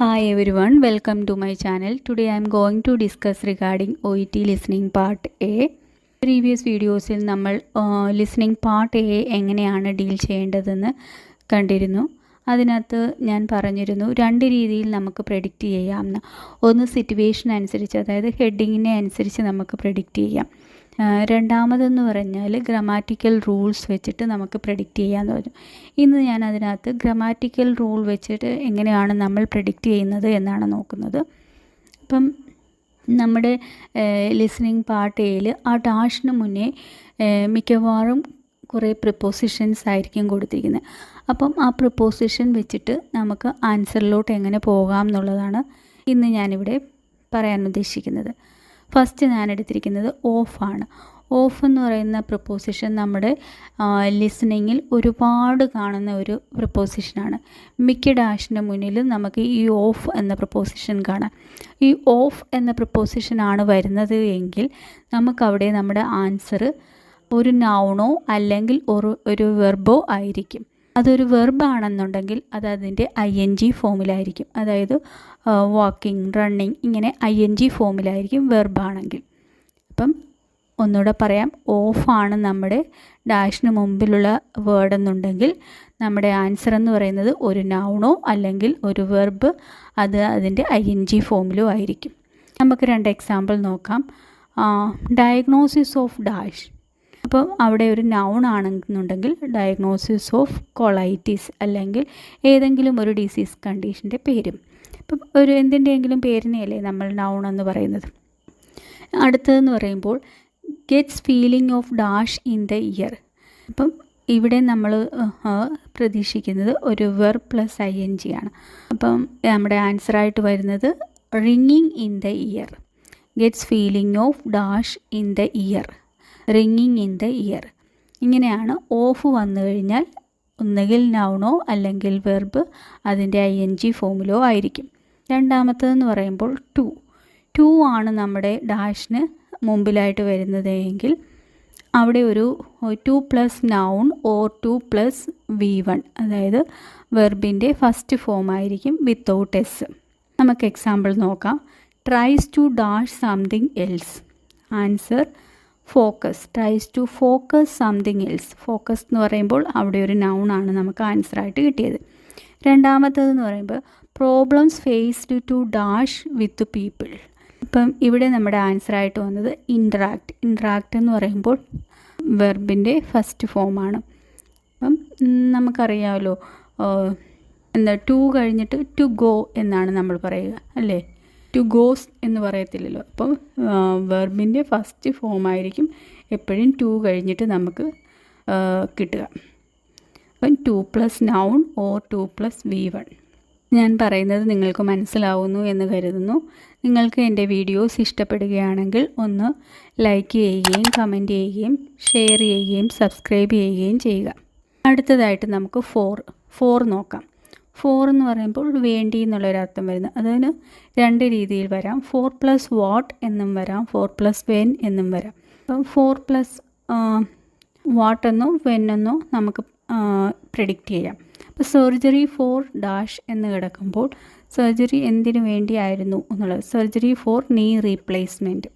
Hi everyone, welcome to my channel. Today I am going to discuss regarding OET listening part A. Previous videosയിൽ നമ്മൾ listening part A എങ്ങനെയാണ് deal ചെയ്യേണ്ടതെന്ന് കണ്ടിരുന്നു. അതിനകത്ത് ഞാൻ പറഞ്ഞിരുന്നു രണ്ട് രീതിയിൽ നമുക്ക് പ്രെഡിക്റ്റ് ചെയ്യാമെന്ന്. ഒന്ന് സിറ്റുവേഷൻ അനുസരിച്ച്, അതായത് ഹെഡിങ്ങിനെ അനുസരിച്ച് നമുക്ക് പ്രെഡിക്റ്റ് ചെയ്യാം. രണ്ടാമതെന്ന് പറഞ്ഞാൽ ഗ്രാമാറ്റിക്കൽ റൂൾസ് വെച്ചിട്ട് നമുക്ക് പ്രെഡിക്റ്റ് ചെയ്യാമെന്ന് പറഞ്ഞു. ഇന്ന് ഞാൻ അതിനകത്ത് ഗ്രാമാറ്റിക്കൽ റൂൾ വെച്ചിട്ട് എങ്ങനെയാണ് നമ്മൾ പ്രെഡിക്റ്റ് ചെയ്യുന്നത് എന്നാണ് നോക്കുന്നത്. അപ്പം നമ്മുടെ ലിസണിങ് പാർട്ട് എയിൽ ആ ഡാഷിന് മുന്നേ മിക്കവാറും കുറേ പ്രിപ്പോസിഷൻസ് ആയിരിക്കും കൊടുത്തിരിക്കുന്നത്. അപ്പം ആ പ്രിപ്പോസിഷൻ വെച്ചിട്ട് നമുക്ക് ആൻസറിലോട്ട് എങ്ങനെ പോകാം എന്നുള്ളതാണ് ഇന്ന് ഞാനിവിടെ പറയാൻ ഉദ്ദേശിക്കുന്നത്. ഫസ്റ്റ് ഞാൻ എടുത്തിരിക്കുന്നത് ഓഫാണ്. ഓഫ് എന്ന് പറയുന്ന പ്രിപ്പോസിഷൻ നമ്മുടെ ലിസണിങ്ങിൽ ഒരുപാട് കാണുന്ന ഒരു പ്രിപ്പോസിഷനാണ്. മിക്ക ഡാഷിൻ്റെ മുന്നിലും നമുക്ക് ഈ ഓഫ് എന്ന പ്രിപ്പോസിഷൻ കാണാം. ഈ ഓഫ് എന്ന പ്രിപ്പോസിഷനാണ് വരുന്നത് എങ്കിൽ നമുക്കവിടെ നമ്മുടെ ആൻസർ ഒരു നൗണോ അല്ലെങ്കിൽ ഒരു വെർബോ ആയിരിക്കും. അതൊരു വെർബാണെന്നുണ്ടെങ്കിൽ അത് അതിൻ്റെ ING ഫോമിലായിരിക്കും. അതായത് വാക്കിംഗ്, റണ്ണിങ്, ഇങ്ങനെ ING ഫോമിലായിരിക്കും വെർബാണെങ്കിൽ. അപ്പം ഒന്നുകൂടെ പറയാം, ഓഫാണ് നമ്മുടെ ഡാഷിന് മുമ്പിലുള്ള വേർഡ് എന്നുണ്ടെങ്കിൽ നമ്മുടെ ആൻസർ എന്ന് പറയുന്നത് ഒരു നൗണോ അല്ലെങ്കിൽ ഒരു വെർബ്, അത് അതിൻ്റെ ING ഫോമിലോ ആയിരിക്കും. നമുക്ക് രണ്ട് എക്സാമ്പിൾ നോക്കാം. Diagnosis of dash. അപ്പം അവിടെ ഒരു നൗൺ ആണെന്നുണ്ടെങ്കിൽ ഡയഗ്നോസിസ് ഓഫ് കൊളൈറ്റിസ്, അല്ലെങ്കിൽ ഏതെങ്കിലും ഒരു ഡിസീസ് കണ്ടീഷൻ്റെ പേരും. ഇപ്പം ഒരു എന്തിൻ്റെയെങ്കിലും പേരിനെയല്ലേ നമ്മൾ നൗൺ എന്ന് പറയുന്നത്. അടുത്തതെന്ന് പറയുമ്പോൾ gets feeling of dash in the year. അപ്പം ഇവിടെ നമ്മൾ പ്രതീക്ഷിക്കുന്നത് ഒരു വെർബ് പ്ലസ് ING ആണ്. അപ്പം നമ്മുടെ ആൻസറായിട്ട് വരുന്നത് റിങ്ങിങ് in the ear. Gets feeling of dash in the ear, റിങ്ങിങ് ഇൻ ദ ഇയർ. ഇങ്ങനെയാണ് ഓഫ് വന്നു കഴിഞ്ഞാൽ ഒന്നുകിൽ നൗണോ അല്ലെങ്കിൽ വെർബ് അതിൻ്റെ ING ഫോമിലോ ആയിരിക്കും. രണ്ടാമത്തതെന്ന് പറയുമ്പോൾ ടു ആണ് നമ്മുടെ ഡാഷിന് മുമ്പിലായിട്ട് വരുന്നത് എങ്കിൽ അവിടെ ഒരു 2 plus noun or 2 plus V1, അതായത് വെർബിൻ്റെ ഫസ്റ്റ് ഫോം ആയിരിക്കും വിത്തൗട്ട് എസ്. നമുക്ക് എക്സാമ്പിൾ നോക്കാം. Tries to dash something else. Answer focus. Tries to focus something else. Focus എന്ന് പറയുമ്പോൾ അവിടെ ഒരു നൗണാണ് നമുക്ക് ആൻസറായിട്ട് കിട്ടിയത്. രണ്ടാമത്തേതെന്ന് പറയുമ്പോൾ problems faced to dash with people. ഇപ്പം ഇവിടെ നമ്മുടെ ആൻസറായിട്ട് വന്നത് ഇൻട്രാക്ട്. ഇൻട്രാക്ട് എന്ന് പറയുമ്പോൾ വെർബിൻ്റെ ഫസ്റ്റ് ഫോമാണ്. അപ്പം നമുക്കറിയാമല്ലോ, ടു കഴിഞ്ഞിട്ട് ടു ഗോ എന്നാണ് നമ്മൾ പറയുക, അല്ലേ? ടു ഗോസ് എന്ന് പറയത്തില്ലല്ലോ. അപ്പം വെർബിൻ്റെ ഫസ്റ്റ് ഫോമായിരിക്കും എപ്പോഴും ടു കഴിഞ്ഞിട്ട് നമുക്ക് കിട്ടുക. അപ്പം 2 plus noun or 2 plus V1. ഞാൻ പറയുന്നത് നിങ്ങൾക്ക് മനസ്സിലാവുന്നു എന്ന് കരുതുന്നു. നിങ്ങൾക്ക് എൻ്റെ വീഡിയോസ് ഇഷ്ടപ്പെടുകയാണെങ്കിൽ ഒന്ന് ലൈക്ക് ചെയ്യുകയും കമൻറ്റ് ചെയ്യുകയും ഷെയർ ചെയ്യുകയും സബ്സ്ക്രൈബ് ചെയ്യുകയും ചെയ്യുക. അടുത്തതായിട്ട് നമുക്ക് ഫോർ നോക്കാം. 4 എന്ന് പറയുമ്പോൾ വേണ്ടി എന്നുള്ളൊരർത്ഥം വരുന്നത്. അതിന് രണ്ട് രീതിയിൽ വരാം. 4 പ്ലസ് വാട്ട് എന്നും വരാം, 4 പ്ലസ് വെൻ എന്നും വരാം. അപ്പം 4 പ്ലസ് വാട്ട് എന്നോ വെൻ എന്നോ നമുക്ക് പ്രെഡിക്റ്റ് ചെയ്യാം. അപ്പോൾ സർജറി ഫോർ ഡാഷ് എന്ന് കിടക്കുമ്പോൾ സർജറി എന്തിനു വേണ്ടിയായിരുന്നു എന്നുള്ളത്, സർജറി ഫോർ നീ റീപ്ലേസ്മെൻറ്റ്.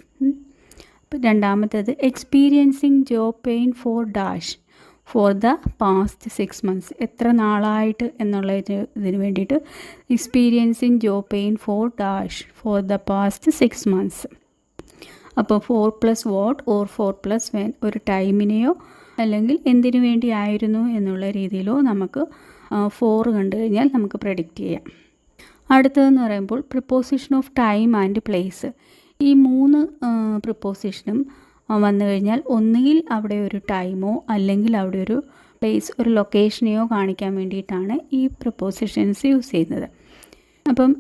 അപ്പം രണ്ടാമത്തേത് experiencing job pain for dash for the past 6 months. എത്ര നാളായിട്ട് എന്നുള്ള ഇതിന് വേണ്ടിയിട്ട് experiencing job pain for dash for the past 6 months. അപ്പോൾ 4 plus what or 4 plus when ഒരു ടൈമിനെയോ അല്ലെങ്കിൽ എന്തിനു വേണ്ടിയായിരുന്നു എന്നുള്ള രീതിയിലോ നമുക്ക് 4 കണ്ടു കഴിഞ്ഞാൽ നമുക്ക് പ്രെഡിക്റ്റ് ചെയ്യാം. അടുത്തതെന്ന് പറയുമ്പോൾ preposition of time and place. ഈ 3 പ്രിപ്പോസിഷനും വന്നു കഴിഞ്ഞാൽ ഒന്നുകിൽ അവിടെ ഒരു ടൈമോ അല്ലെങ്കിൽ അവിടെ ഒരു പ്ലേസ്, ഒരു ലൊക്കേഷനെയോ കാണിക്കാൻ വേണ്ടിയിട്ടാണ് ഈ പ്രിപ്പോസിഷൻസ് യൂസ് ചെയ്യുന്നത്. അപ്പം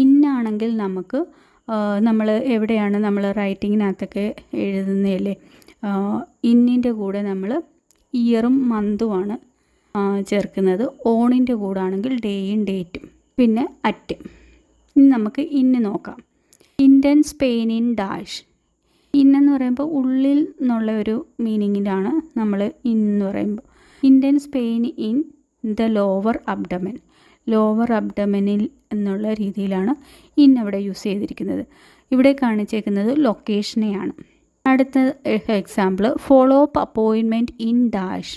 ഇന്നാണെങ്കിൽ നമുക്ക് നമ്മൾ എവിടെയാണ് നമ്മൾ റൈറ്റിങ്ങിനകത്തൊക്കെ എഴുതുന്നതല്ലേ, ഇന്നിൻ്റെ കൂടെ നമ്മൾ ഇയറും മന്തുമാണ് ചേർക്കുന്നത്. ഓണിൻ്റെ കൂടെ ആണെങ്കിൽ ഡേയും ഡേറ്റും, പിന്നെ അറ്റ്. ഇനി നമുക്ക് ഇന്ന് നോക്കാം. Intense pain in dash. ഇന്നെന്ന് പറയുമ്പോൾ ഉള്ളിൽ എന്നുള്ള ഒരു മീനിങ്ങിലാണ് നമ്മൾ ഇന്ന് പറയുമ്പോൾ. Intense pain in the lower abdomen. ലോവർ അബ്ഡമനിൽ എന്നുള്ള രീതിയിലാണ് ഇൻ അവിടെ യൂസ് ചെയ്തിരിക്കുന്നത്. ഇവിടെ കാണിച്ചേക്കുന്നത് ലൊക്കേഷനെയാണ്. അടുത്ത example, follow up appointment in dash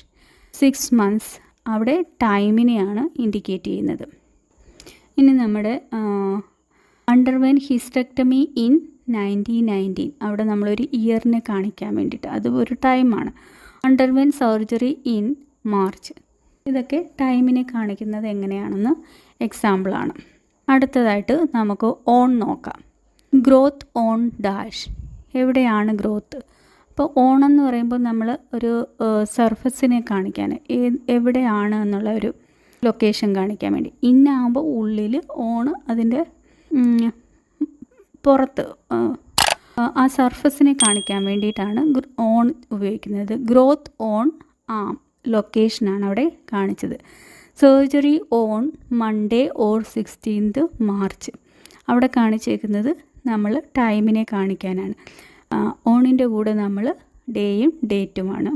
6 months. അവിടെ ടൈമിനെയാണ് ഇൻഡിക്കേറ്റ് ചെയ്യുന്നത്. ഇനി നമ്മുടെ അണ്ടർവെൻ ഹിസ്റ്റക്ടമി ഇൻ 1919. അവിടെ നമ്മളൊരു ഇയറിനെ കാണിക്കാൻ വേണ്ടിയിട്ട്, അത് ഒരു ടൈമാണ്. Underwent surgery in March. ഇതൊക്കെ ടൈമിനെ കാണിക്കുന്നത് എങ്ങനെയാണെന്ന് എക്സാമ്പിളാണ്. അടുത്തതായിട്ട് നമുക്ക് ഓൺ നോക്കാം. Growth on dash. എവിടെയാണ് ഗ്രോത്ത്? അപ്പോൾ ഓൺ എന്ന് പറയുമ്പോൾ നമ്മൾ ഒരു സർഫസിനെ കാണിക്കാൻ, എവിടെയാണ് എന്നുള്ള ഒരു ലൊക്കേഷൻ കാണിക്കാൻ വേണ്ടി. ഇന്നാകുമ്പോൾ ഉള്ളിൽ, ഓണ് അതിൻ്റെ പുറത്ത്, ആ സർഫസിനെ കാണിക്കാൻ വേണ്ടിയിട്ടാണ് ഓൺ ഉപയോഗിക്കുന്നത്. ഗ്രോത്ത് ഓൺ ആം ലൊക്കേഷനാണ് അവിടെ കാണിച്ചത്. Surgery on Monday or 16th March. അവിടെ കാണിച്ചേക്കുന്നത് നമ്മൾ ടൈമിനെ കാണിക്കാനാണ്. ഓണിൻ്റെ കൂടെ നമ്മൾ ഡേയും ഡേറ്റുമാണ്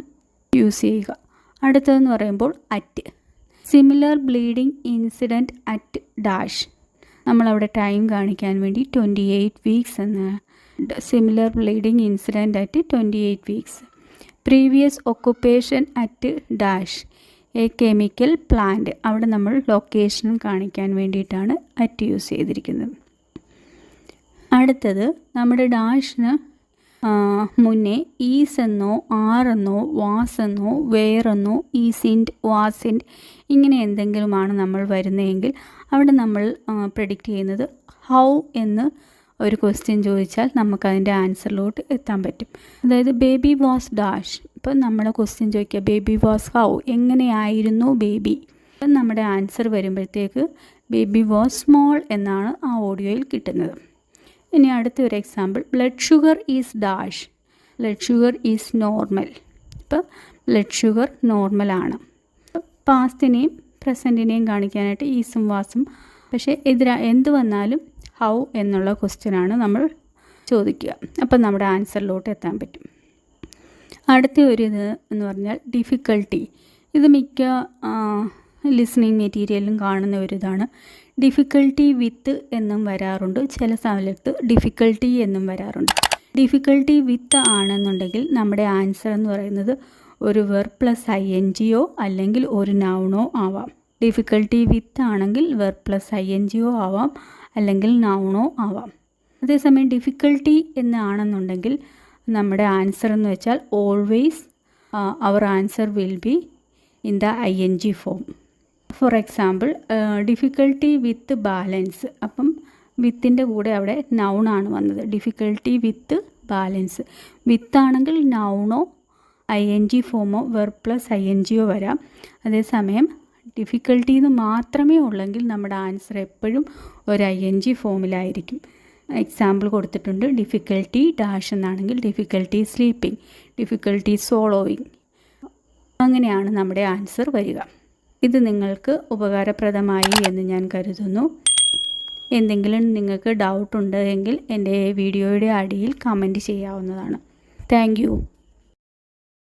യൂസ് ചെയ്യുക. അടുത്തതെന്ന് പറയുമ്പോൾ at. Similar bleeding incident at dash. നമ്മളവിടെ ടൈം കാണിക്കാൻ വേണ്ടി 28 weeks എന്ന്. Similar bleeding incident at 28 weeks. Previous occupation at dash A chemical plant. അവിടെ നമ്മൾ ലൊക്കേഷൻ കാണിക്കാൻ വേണ്ടിയിട്ടാണ് അറ്റ് യൂസ് ചെയ്തിരിക്കുന്നത്. അടുത്തത്, നമ്മുടെ ഡാഷിന് മുന്നേ ഈസ് എന്നോ ആറെന്നോ വാസെന്നോ വേറെന്നോ ഈസിൻറ്റ് വാസിൻറ്റ് ഇങ്ങനെ എന്തെങ്കിലുമാണ് നമ്മൾ വരുന്നതെങ്കിൽ അവിടെ നമ്മൾ പ്രെഡിക്റ്റ് ചെയ്യുന്നത് ഹൗ എന്ന് ഒരു ക്വസ്റ്റ്യൻ ചോദിച്ചാൽ നമുക്കതിൻ്റെ ആൻസറിലോട്ട് എത്താൻ പറ്റും. അതായത് ബേബി വാസ് ഡാഷ്. ഇപ്പം നമ്മൾ ക്വസ്റ്റ്യൻ ചോദിക്കുക ബേബി വാസ് ഹൗ, എങ്ങനെയായിരുന്നു ബേബി. അപ്പം നമ്മുടെ ആൻസർ വരുമ്പോഴത്തേക്ക് ബേബി വാസ് സ്മോൾ എന്നാണ് ആ ഓഡിയോയിൽ കിട്ടുന്നത്. ഇനി അടുത്തൊരു example, blood sugar is dash. Blood sugar is normal. ഇപ്പം ബ്ലഡ് ഷുഗർ നോർമലാണ്. പാസ്റ്റിനെയും പ്രസൻറ്റിനെയും കാണിക്കാനായിട്ട് ഈസും വാസും. പക്ഷേ എന്ത് വന്നാലും ഹൗ എന്നുള്ള ക്വസ്റ്റ്യനാണ് നമ്മൾ ചോദിക്കുക. അപ്പം നമ്മുടെ ആൻസറിലോട്ട് എത്താൻ പറ്റും. അടുത്ത ഒരു ഇത് എന്ന് പറഞ്ഞാൽ ഡിഫിക്കൽട്ടി. ഇത് മിക്ക ലിസണിങ് മെറ്റീരിയലിലും കാണുന്ന ഒരിതാണ്. ഡിഫിക്കൽട്ടി വിത്ത് എന്നും വരാറുണ്ട്, ചില സമയത്ത് ഡിഫിക്കൽട്ടി എന്നും വരാറുണ്ട്. ഡിഫിക്കൽട്ടി വിത്ത് ആണെന്നുണ്ടെങ്കിൽ നമ്മുടെ ആൻസർ എന്ന് പറയുന്നത് ഒരു വെർബ് പ്ലസ് INGയോ അല്ലെങ്കിൽ ഒരു നൗണോ ആവാം. ഡിഫിക്കൽട്ടി വിത്ത് ആണെങ്കിൽ വെർബ് പ്ലസ് INGയോ ആവാം, അല്ലെങ്കിൽ നൗണോ ആവാം. അതേസമയം ഡിഫിക്കൽട്ടി എന്നാണെന്നുണ്ടെങ്കിൽ നമ്മുടെ ആൻസർ എന്ന് വെച്ചാൽ ഓൾവേസ് അവർ answer will be in the ING form. For example, difficulty with balance. അപ്പം വിത്തിൻ്റെ കൂടെ അവിടെ നൗണാണ് വന്നത്. Difficulty with balance. വിത്താണെങ്കിൽ നൗണോ ING ഫോമോ വെർബ് പ്ലസ് INGയോ വരാം. അതേസമയം ഡിഫിക്കൽട്ടി എന്ന് മാത്രമേ ഉള്ളെങ്കിൽ നമ്മുടെ ആൻസർ എപ്പോഴും ഒരു ING ഫോമിലായിരിക്കും. എക്സാമ്പിൾ കൊടുത്തിട്ടുണ്ട്. ഡിഫിക്കൽട്ടി ഡാഷ് എന്നാണെങ്കിൽ ഡിഫിക്കൽട്ടി സ്ലീപ്പിംഗ്, ഡിഫിക്കൽട്ടി സ്വോളോയിങ്. അങ്ങനെയാണ് നമ്മുടെ ആൻസർ വരിക. ഇത് നിങ്ങൾക്ക് ഉപകാരപ്രദമായി എന്ന് ഞാൻ കരുതുന്നു. എന്തെങ്കിലും നിങ്ങൾക്ക് ഡൗട്ട് ഉണ്ടെങ്കിൽ എൻ്റെ വീഡിയോയുടെ അടിയിൽ കമൻറ്റ് ചെയ്യാവുന്നതാണ്. Thank you.